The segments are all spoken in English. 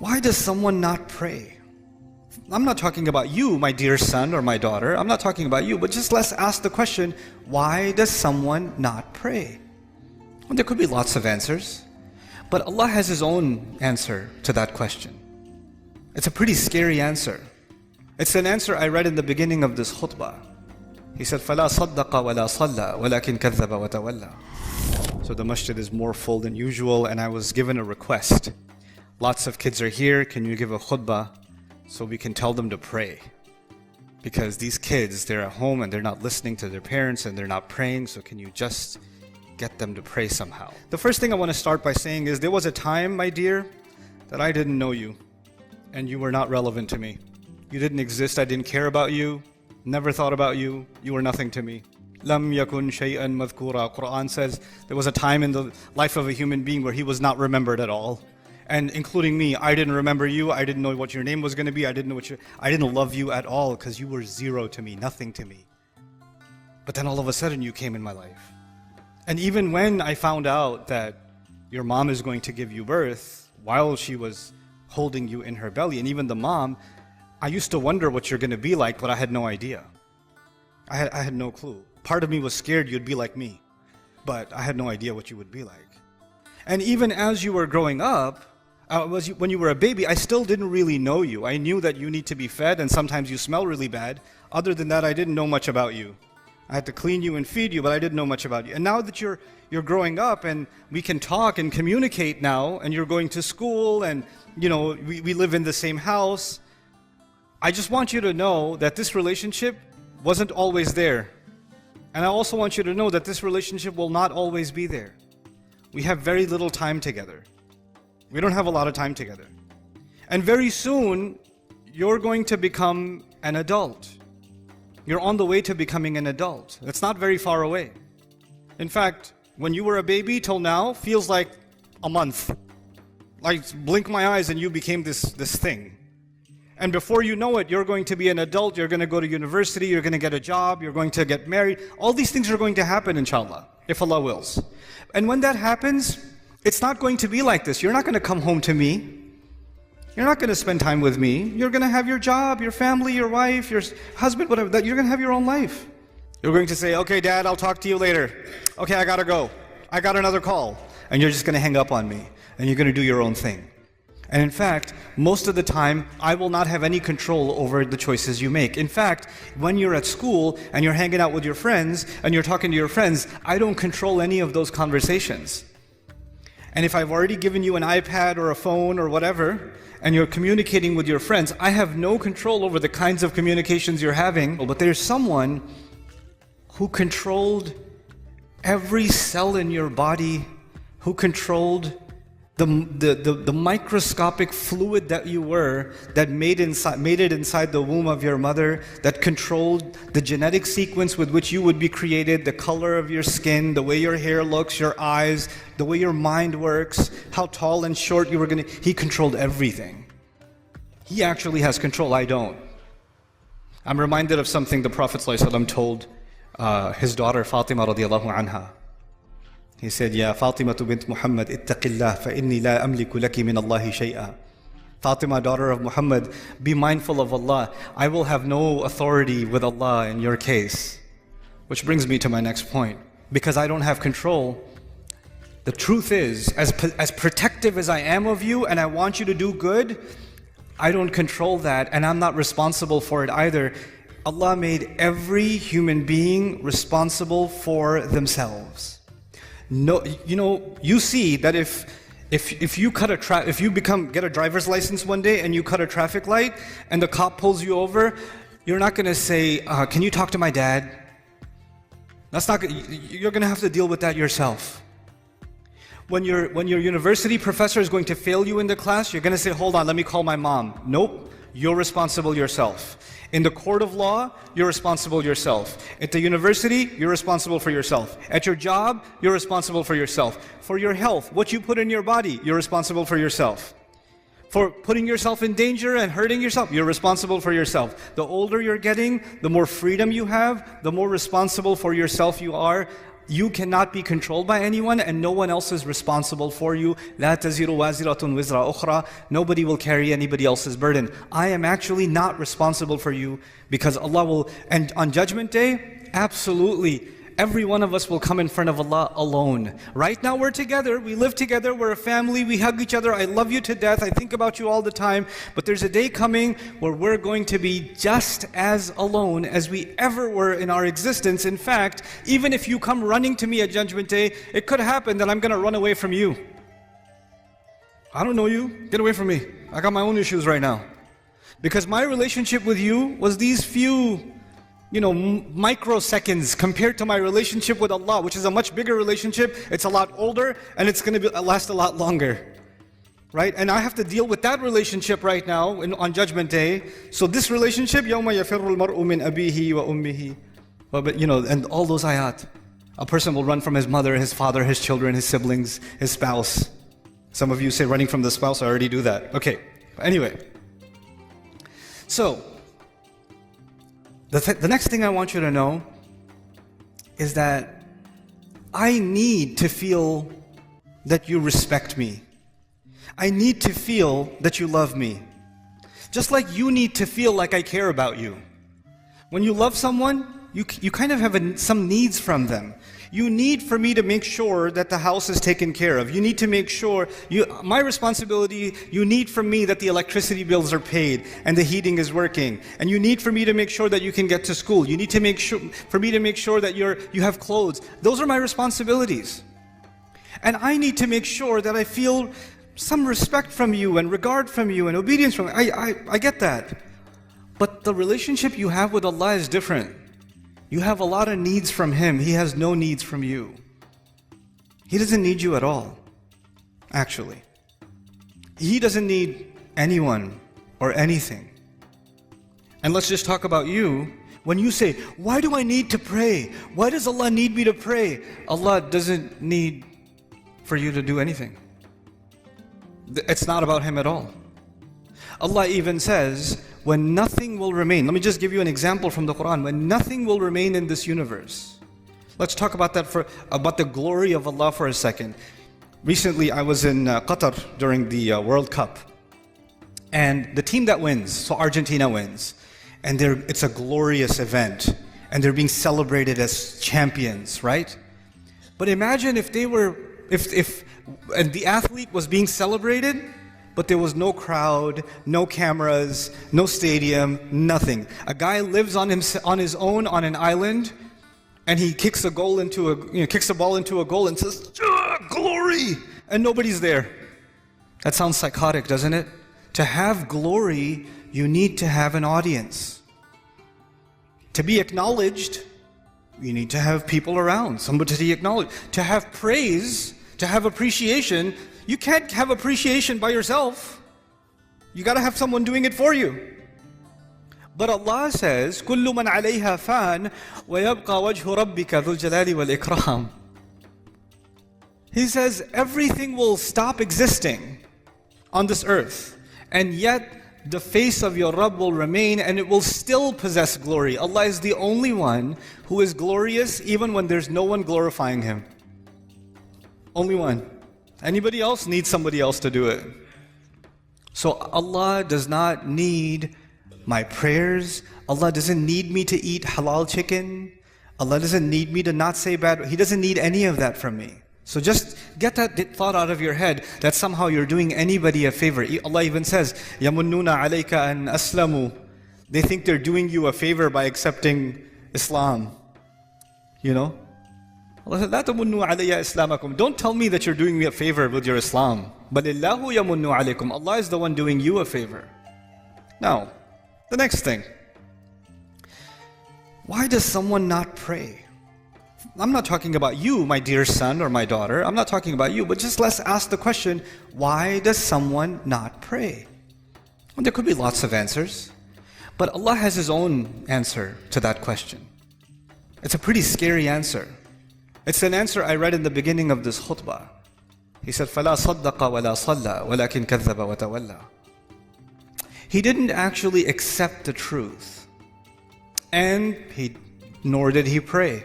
Why does someone not pray? I'm not talking about you, my dear son or my daughter. I'm not talking about you, but just let's ask the question, why does someone not pray? Well, there could be lots of answers, but Allah has His own answer to that question. It's a pretty scary answer. It's an answer I read in the beginning of this khutbah. He said, فَلَا صَدَّقَ وَلَا صَلَّى وَلَكِنْ كَذَّبَ وَتَوَلَّى. So the masjid is more full than usual, and I was given a request. Lots of kids are here, can you give a khutbah so we can tell them to pray? Because these kids, they're at home and they're not listening to their parents and they're not praying, so can you just get them to pray somehow? The first thing I want to start by saying is there was a time, my dear, that I didn't know you and you were not relevant to me. You didn't exist, I didn't care about you, never thought about you, you were nothing to me. Lam yakun shay'an madhkura. Qur'an says there was a time in the life of a human being where he was not remembered at all. And including me, I didn't remember you, I didn't know what your name was going to be, I didn't love you at all because you were zero to me, nothing to me. But then all of a sudden you came in my life. And even when I found out that your mom is going to give you birth while she was holding you in her belly, and even the mom, I used to wonder what you're going to be like, but I had no idea. I had no clue. Part of me was scared you'd be like me, but I had no idea what you would be like. And even as you were growing up, when you were a baby, I still didn't really know you. I knew that you need to be fed and sometimes you smell really bad. Other than that, I didn't know much about you. I had to clean you and feed you, but I didn't know much about you. And now that you're growing up and we can talk and communicate now, and you're going to school and we live in the same house, I just want you to know that this relationship wasn't always there. And I also want you to know that this relationship will not always be there. We have very little time together. We don't have a lot of time together. And very soon, you're going to become an adult. You're on the way to becoming an adult. It's not very far away. In fact, when you were a baby till now, feels like a month. Like blink my eyes and you became this thing. And before you know it, you're going to be an adult, you're going to go to university, you're going to get a job, you're going to get married. All these things are going to happen, inshallah, if Allah wills. And when that happens, it's not going to be like this. You're not going to come home to me. You're not going to spend time with me. You're going to have your job, your family, your wife, your husband, whatever. You're going to have your own life. You're going to say, okay, Dad, I'll talk to you later. Okay, I got to go. I got another call. And you're just going to hang up on me. And you're going to do your own thing. And in fact, most of the time, I will not have any control over the choices you make. In fact, when you're at school and you're hanging out with your friends and you're talking to your friends, I don't control any of those conversations. And if I've already given you an iPad or a phone or whatever, and you're communicating with your friends, I have no control over the kinds of communications you're having. But there's someone who controlled every cell in your body, who controlled the microscopic fluid that you were, that made it inside the womb of your mother, that controlled the genetic sequence with which you would be created, the color of your skin, the way your hair looks, your eyes, the way your mind works, how tall and short you were going to... He controlled everything. He actually has control, I don't. I'm reminded of something the Prophet ﷺ told his daughter Fatima radiallahu anha. He said, Ya Fatima bint Muhammad, ittaqillah fa inni la amliku laki min Allahi shay'a. Fatima, daughter of Muhammad, be mindful of Allah. I will have no authority with Allah in your case. Which brings me to my next point. Because I don't have control, the truth is, as protective as I am of you and I want you to do good, I don't control that and I'm not responsible for it either. Allah made every human being responsible for themselves. No, you see that if you get a driver's license one day and you cut a traffic light and the cop pulls you over, you're not going to say, can you talk to my dad? You're going to have to deal with that yourself. When your university professor is going to fail you in the class, you're going to say, hold on, let me call my mom. Nope, you're responsible yourself. In the court of law, you're responsible yourself. At the university, you're responsible for yourself. At your job, you're responsible for yourself. For your health, what you put in your body, you're responsible for yourself. For putting yourself in danger and hurting yourself, you're responsible for yourself. The older you're getting, the more freedom you have, the more responsible for yourself you are. you cannot be controlled by anyone, and no one else is responsible for you. لا تزر وازرة وزر أخرى. Nobody will carry anybody else's burden. I am actually not responsible for you, because Allah will, and on Judgment Day, absolutely, every one of us will come in front of Allah alone. Right now we're together, we live together, we're a family, we hug each other, I love you to death, I think about you all the time. But there's a day coming where we're going to be just as alone as we ever were in our existence. In fact, even if you come running to me at Judgment Day, it could happen that I'm going to run away from you. I don't know you, get away from me. I got my own issues right now. Because my relationship with you was these few microseconds compared to my relationship with Allah, which is a much bigger relationship. It's a lot older, and it's going to last a lot longer. Right? And I have to deal with that relationship right now on Judgment Day. So this relationship, يَوْمَ يَفِرُّ الْمَرْءُ مِنْ أَبِيهِ وَأُمِّهِ. And all those ayat. A person will run from his mother, his father, his children, his siblings, his spouse. Some of you say running from the spouse, I already do that. Okay, anyway. So, the next thing I want you to know is that I need to feel that you respect me. I need to feel that you love me. Just like you need to feel like I care about you. When you love someone, you kind of have some needs from them. You need for me to make sure that the house is taken care of. You need to make sure, my responsibility, you need from me that the electricity bills are paid and the heating is working. And you need for me to make sure that you can get to school. You need to make sure, for me to make sure that you have clothes. Those are my responsibilities. And I need to make sure that I feel some respect from you and regard from you and obedience from you. I get that. But the relationship you have with Allah is different. You have a lot of needs from Him. He has no needs from you. He doesn't need you at all, actually. He doesn't need anyone or anything. And let's just talk about you. When you say, why do I need to pray? Why does Allah need me to pray? Allah doesn't need for you to do anything. It's not about Him at all. Allah even says, when nothing will remain. Let me just give you an example from the Qur'an. When nothing will remain in this universe. Let's talk about that about the glory of Allah for a second. Recently I was in Qatar during the World Cup. And the team that wins, so Argentina wins. And it's a glorious event. And they're being celebrated as champions, right? But imagine if and the athlete was being celebrated, but there was no crowd, no cameras, no stadium, nothing. A guy lives on his own on an island, and he kicks a ball into a goal and says, "Glory!" and nobody's there. That sounds psychotic, doesn't it? To have glory, you need to have an audience. To be acknowledged, you need to have people around, somebody to be acknowledged. To have praise, to have appreciation, you can't have appreciation by yourself. You got to have someone doing it for you. But Allah says, كُلُّ مَنْ عَلَيْهَا فَانٍ وَيَبْقَى وَجْهُ رَبِّكَ ذُو الْجَلَالِ وَالْإِكْرَامِ. He says, everything will stop existing on this earth, and yet the face of your Rabb will remain, and it will still possess glory. Allah is the only one who is glorious even when there's no one glorifying Him. Only one. Anybody else needs somebody else to do it. So Allah does not need my prayers. Allah doesn't need me to eat halal chicken. Allah doesn't need me to not say bad. He doesn't need any of that from me. So just get that thought out of your head that somehow you're doing anybody a favor. Allah even says, يَمُنُّونَ عَلَيْكَ أَنْ أَسْلَمُوا. They think they're doing you a favor by accepting Islam. You know? Allah said, لَا تَمُنُّوا عَلَيَّ إِسْلَامَكُمْ. Don't tell me that you're doing me a favor with your Islam. بَلِ اللَّهُ يَمُنُّ عَلَيْكُمْ. Allah is the one doing you a favor. Now, the next thing. Why does someone not pray? I'm not talking about you, my dear son or my daughter. I'm not talking about you, but just let's ask the question, why does someone not pray? Well, there could be lots of answers, but Allah has His own answer to that question. It's a pretty scary answer. It's an answer I read in the beginning of this khutbah. He said, فَلَا صَدَّقَ وَلَا صَلَّى وَلَكِنْ كَذَّبَ وَتَوَلَّى. He didn't actually accept the truth, and nor did he pray.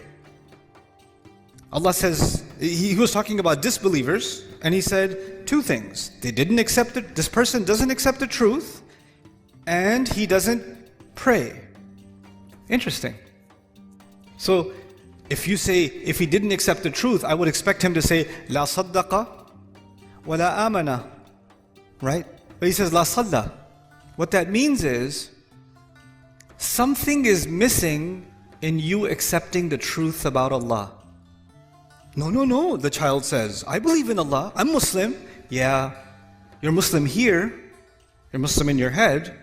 Allah says, He was talking about disbelievers, and He said two things. They didn't accept it, this person doesn't accept the truth, and he doesn't pray. Interesting. So, if you say, if he didn't accept the truth, I would expect him to say, La saddaqa wa la amana. Right? But he says, La salla. What that means is, something is missing in you accepting the truth about Allah. No, the child says, I believe in Allah, I'm Muslim. Yeah, you're Muslim here, you're Muslim in your head,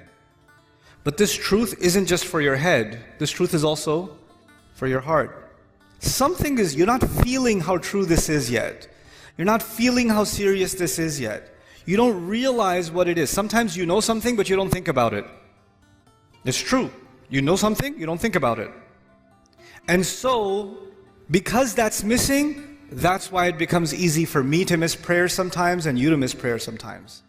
but this truth isn't just for your head, this truth is also for your heart. Something is, you're not feeling how true this is yet. You're not feeling how serious this is yet. You don't realize what it is. Sometimes you know something, but you don't think about it. It's true. You know something, you don't think about it. And so, because that's missing, that's why it becomes easy for me to miss prayer sometimes and you to miss prayer sometimes.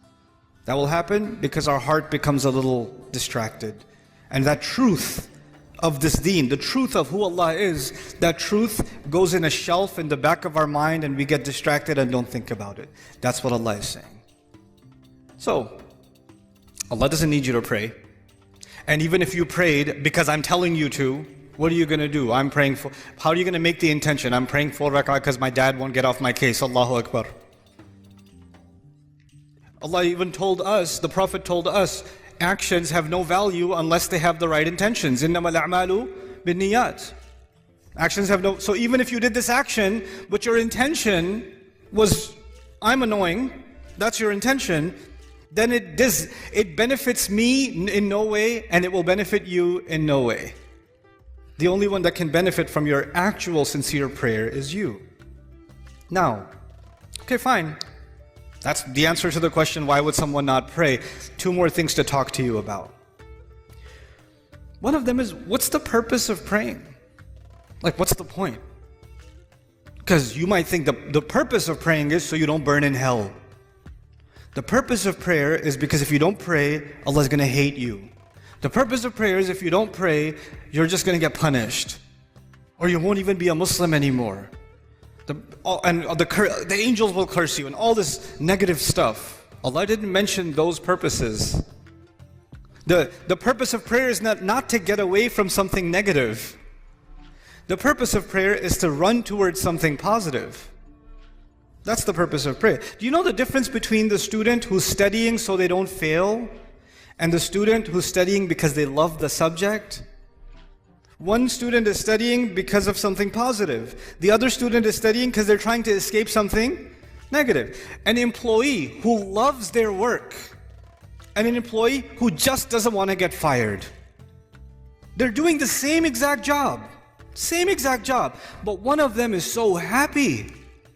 That will happen because our heart becomes a little distracted. And that truth of this deen, the truth of who Allah is, that truth goes in a shelf in the back of our mind and we get distracted and don't think about it. That's what Allah is saying. So, Allah doesn't need you to pray. And even if you prayed because I'm telling you to, what are you going to do? I'm praying for, how are you going to make the intention? I'm praying 4 rak'ah because my dad won't get off my case. Allahu Akbar. Allah even told us, the Prophet told us, actions have no value unless they have the right intentions. إِنَّمَا الْأَعْمَالُ بِالنِّيَّاتِ. Actions have no, so even if you did this action, but your intention was, I'm annoying, that's your intention, then it benefits me in no way and it will benefit you in no way. The only one that can benefit from your actual sincere prayer is you. Now, okay, fine. That's the answer to the question, why would someone not pray? 2 more things to talk to you about. One of them is, what's the purpose of praying? Like, what's the point? Because you might think the purpose of praying is so you don't burn in hell. The purpose of prayer is because if you don't pray, Allah is going to hate you. The purpose of prayer is if you don't pray, you're just going to get punished. Or you won't even be a Muslim anymore. The angels will curse you and all this negative stuff. Allah didn't mention those purposes. The purpose of prayer is not to get away from something negative. The purpose of prayer is to run towards something positive. That's the purpose of prayer. Do you know the difference between the student who's studying so they don't fail and the student who's studying because they love the subject? One student is studying because of something positive. The other student is studying because they're trying to escape something negative. An employee who loves their work and an employee who just doesn't want to get fired. They're doing the same exact job. But one of them is so happy,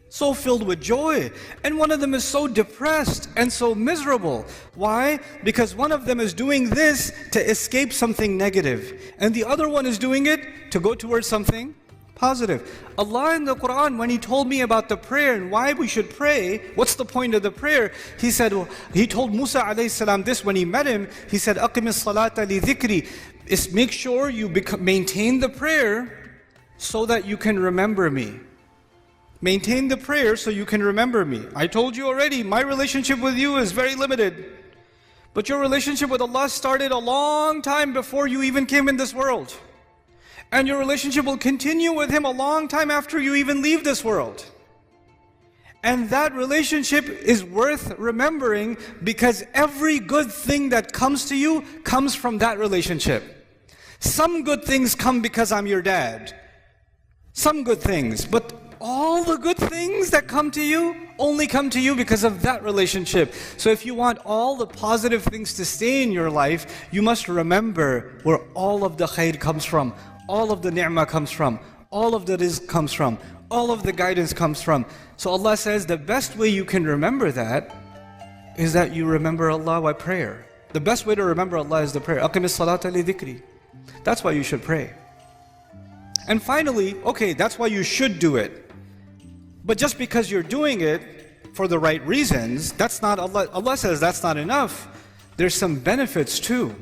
so filled with joy, and one of them is so depressed and so miserable. Why? Because one of them is doing this to escape something negative, and the other one is doing it to go towards something positive. Allah in the Qur'an, when He told me about the prayer and why we should pray, what's the point of the prayer? He said, He told Musa alayhi salam this when he met him. He said, أَقِمِ الصَّلَاةَ لِذِكْرِ. Is make sure you maintain the prayer so that you can remember me. Maintain the prayer so you can remember me. I told you already, my relationship with you is very limited. But your relationship with Allah started a long time before you even came in this world. And your relationship will continue with Him a long time after you even leave this world. And that relationship is worth remembering because every good thing that comes to you comes from that relationship. Some good things come because I'm your dad. Some good things, but all the good things that come to you only come to you because of that relationship. So if you want all the positive things to stay in your life, you must remember where all of the khair comes from, all of the ni'mah comes from, all of the rizq comes from, all of the guidance comes from. So Allah says the best way you can remember that is that you remember Allah by prayer. The best way to remember Allah is the prayer. أَقِمِ الصَّلَاةَ لِذِكْرِ. That's why you should pray. And finally, okay, that's why you should do it. But just because you're doing it for the right reasons, that's not Allah. Allah says that's not enough. There's some benefits too.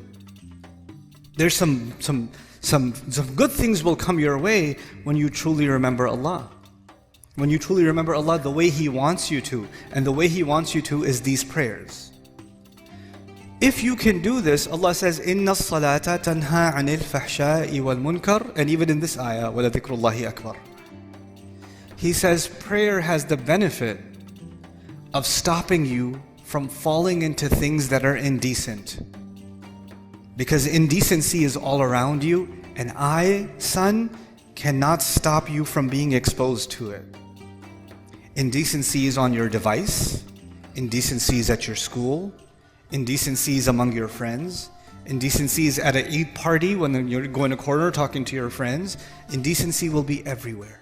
There's some good things will come your way when you truly remember Allah. When you truly remember Allah the way He wants you to, and the way He wants you to is these prayers. If you can do this, Allah says, إِنَّ الصَّلَاةَ تَنْهَى عَنِ الْفَحْشَاءِ وَالْمُنْكَرِ, and even in this ayah, وَلَذِكْرُ اللَّهِ أَكْبَرُ. He says prayer has the benefit of stopping you from falling into things that are indecent. Because indecency is all around you, and I, son, cannot stop you from being exposed to it. Indecency is on your device, indecency is at your school, indecency is among your friends, indecency is at an Eid party when you're going to corner talking to your friends. Indecency will be everywhere.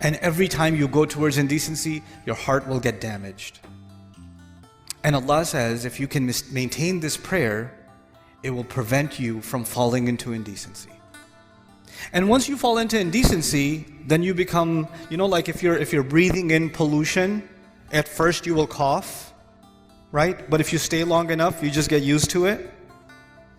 And every time you go towards indecency, your heart will get damaged. And Allah says, if you can maintain this prayer, it will prevent you from falling into indecency. And once you fall into indecency, then you become, like if you're breathing in pollution, at first you will cough, right? But if you stay long enough, you just get used to it.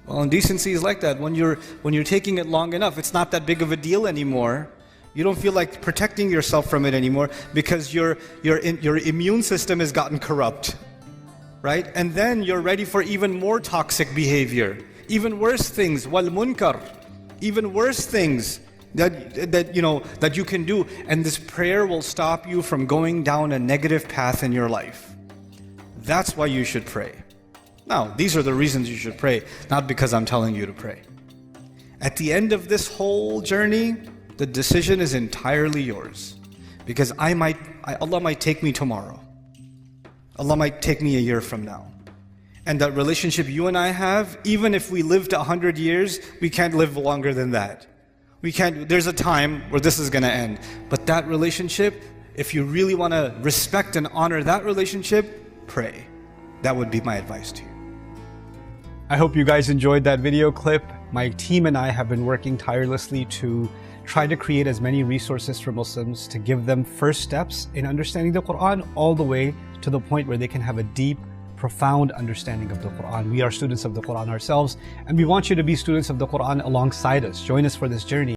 Well, indecency is like that. When you're taking it long enough, it's not that big of a deal anymore. You don't feel like protecting yourself from it anymore because your immune system has gotten corrupt, right? And then you're ready for even more toxic behavior, even worse things, wal munkar, even worse things that you can do. And this prayer will stop you from going down a negative path in your life. That's why you should pray. Now, these are the reasons you should pray, not because I'm telling you to pray. At the end of this whole journey, the decision is entirely yours. Because Allah might take me tomorrow. Allah might take me a year from now. And that relationship you and I have, even if we lived 100 years, we can't live longer than that. There's a time where this is going to end. But that relationship, if you really want to respect and honor that relationship, pray. That would be my advice to you. I hope you guys enjoyed that video clip. My team and I have been working tirelessly to try to create as many resources for Muslims to give them first steps in understanding the Qur'an all the way to the point where they can have a deep, profound understanding of the Qur'an. We are students of the Qur'an ourselves, and we want you to be students of the Qur'an alongside us. Join us for this journey.